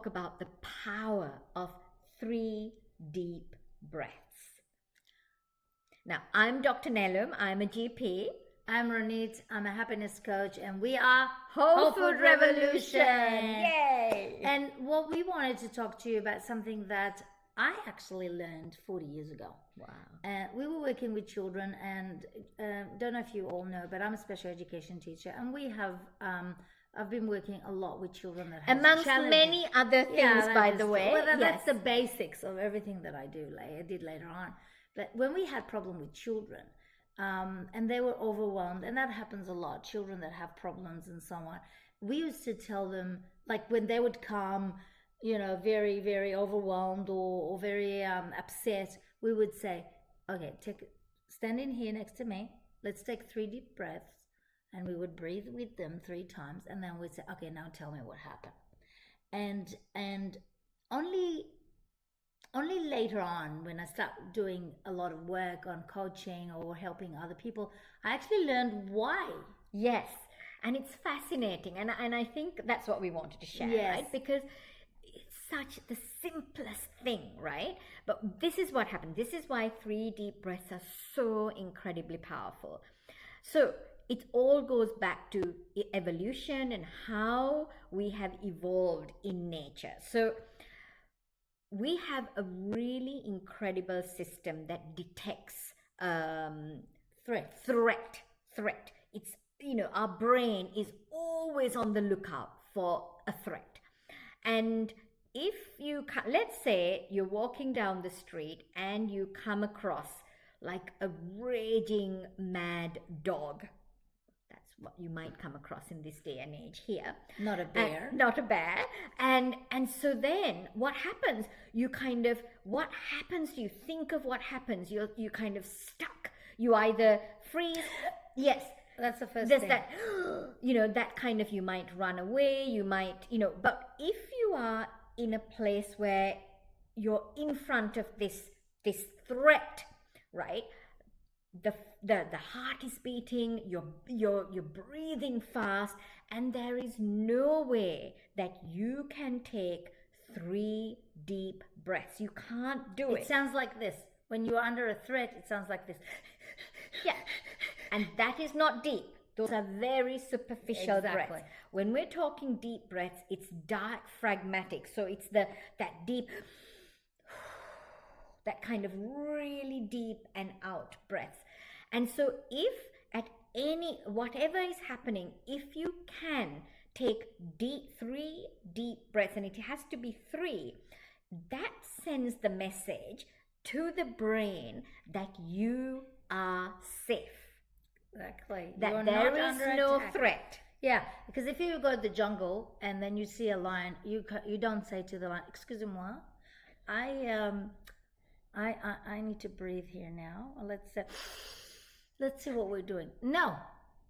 talk about the power of 3 deep breaths. Now, I'm Dr. Nelum. I'm a GP. I'm Ronit. I'm a happiness coach, and we are Whole Food Revolution. Yay! And what we wanted to talk to you about something that I actually learned 40 years ago. Wow. We were working with children, and don't know if you all know, but I'm a special education teacher, and we have I've been working a lot with children that have amongst challenges. many other things, by the way. Well, yes. That's the basics of everything that I do. Like I did later on, but when we had problem with children, and they were overwhelmed, and that happens a lot. Children that have problems and so on. We used to tell them, like when they would come, very, very overwhelmed or very upset, we would say, okay, stand in here next to me. Let's take 3 deep breaths. And we would breathe with them 3 times. And then we'd say, okay, now tell me what happened. And only later on, when I started doing a lot of work on coaching or helping other people, I actually learned why. Yes. And it's fascinating. And I think that's what we wanted to share, yes. right? Because it's such the simplest thing, right? But this is what happened. This is why 3 deep breaths are so incredibly powerful. So it all goes back to evolution and how we have evolved in nature. So we have a really incredible system that detects threat. It's, our brain is always on the lookout for a threat. And if let's say you're walking down the street and you come across like a raging mad dog. That's what you might come across in this day and age here. Not a bear. Not a bear. And so then what happens? You think of what happens. You're kind of stuck. You either freeze. Yes. That's the first There's thing. that, that kind of, you might run away, you might, but if you are in a place where you're in front of this threat, right? The heart is beating, you're breathing fast, and there is no way that you can take 3 deep breaths. You can't do it. It sounds like this. When you're under a threat, it sounds like this. Yeah. And that is not deep. Those are very superficial breaths. When we're talking deep breaths, it's diaphragmatic. So it's that deep, that kind of really deep and out breaths. And so if at whatever is happening, if you can take 3 deep breaths, and it has to be 3, that sends the message to the brain that you are safe. Exactly. That there is no threat. Yeah, because if you go to the jungle and then you see a lion, you don't say to the lion, "Excusez-moi, I need to breathe here now. Let's see what we're doing." No,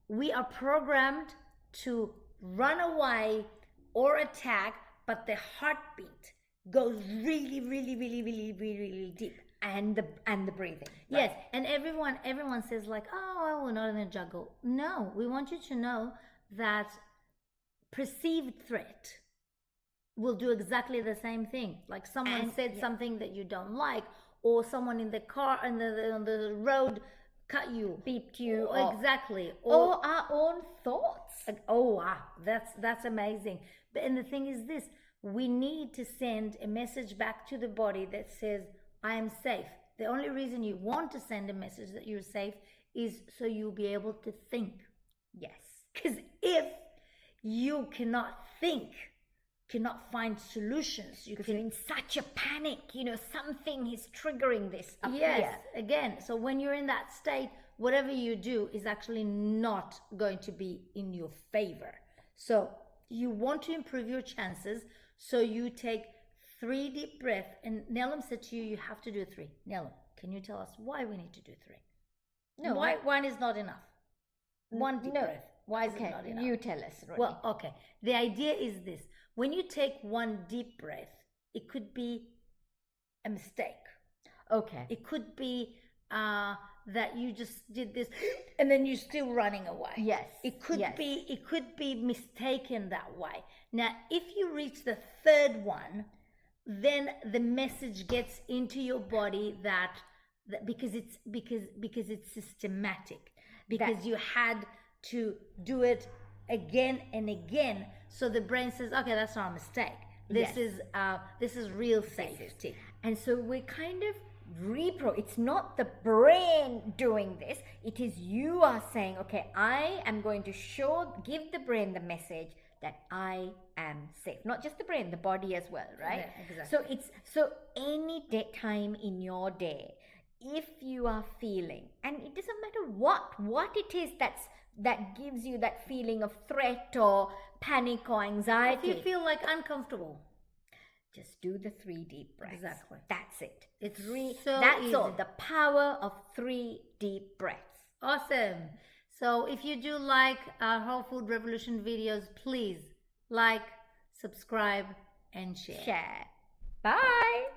we are programmed to run away or attack, but the heartbeat goes really, really, really, really, really, really deep. And the breathing. Right? Yes, and everyone says like, "Oh, well, we're not in the jungle." No, we want you to know that perceived threat will do exactly the same thing. Like someone said something that you don't like, or someone in the car on the road cut you, beeped you, exactly, or our own thoughts. Oh, wow, that's amazing. And the thing is this: we need to send a message back to the body that says, I am safe. The only reason you want to send a message that you're safe is so you'll be able to think. Yes. Because if you cannot think, cannot find solutions, you're in such a panic, something is triggering this up yes, here. Again, so when you're in that state, whatever you do is actually not going to be in your favor. So you want to improve your chances, so you take 3 deep breaths. And Nelum said to you, you have to do 3. Nelum, can you tell us why we need to do 3? No. Why 1 is not enough? 1 deep breath. Why is it not enough? You tell us, Ronit. Well, okay. The idea is this. When you take 1 deep breath, it could be a mistake. Okay. It could be that you just did this and then you're still running away. Yes. It could yes. be mistaken that way. Now, if you reach the third one, then the message gets into your body that because it's systematic, because you had to do it again and again, so the brain says, okay, that's not a mistake. This is real safety. And so we're kind of it's not the brain doing this, it is you are saying, okay, I am going to give the brain the message that I am safe. Not just the brain, the body as well, right? Yeah, exactly. So any time in your day, if you are feeling, and it doesn't matter what it is that gives you that feeling of threat or panic or anxiety, if you feel like uncomfortable, just do the 3 deep breaths. Exactly. That's it. It's that's easy. all. The power of 3 deep breaths. Awesome. So if you do like our Whole Food Revolution videos, please like, subscribe, and share. Bye.